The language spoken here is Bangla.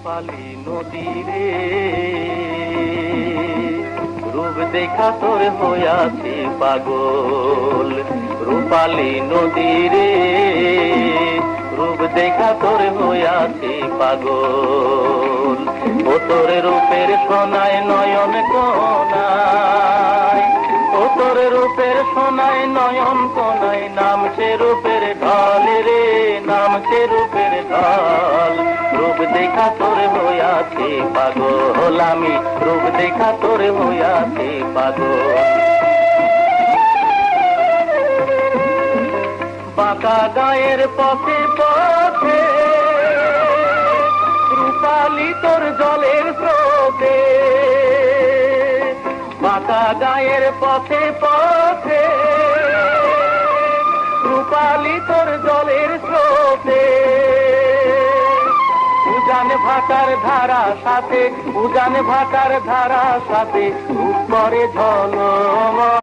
রূপালী নদী রে, রূপ দেখা তোর হইয়াছি পাগল। রূপালী নদী রে, রূপ দেখা তোর হইয়াছি পাগল। ও তোর রূপের সোনায় নয়ন কোনায়, ও তোর রূপের সোনায় নয়ন কোনায়, নামছে রূপের ঢল রে, নামছে রূপের ঢল। রূপ দেখা তোর হইয়াছি পাগল আমি, রূপ দেখা তোর হইয়াছি পাগল। বাঁকা গায়ের পথে পথে রূপালী তোর জলের স্রোতে, বাঁকা গায়ের পথে পথে রূপালী তোর জলের স্রোতে। উজান ভাটার ধারা সাথে, উজান ভাটার ধারা সাথে, উপরে ঝলম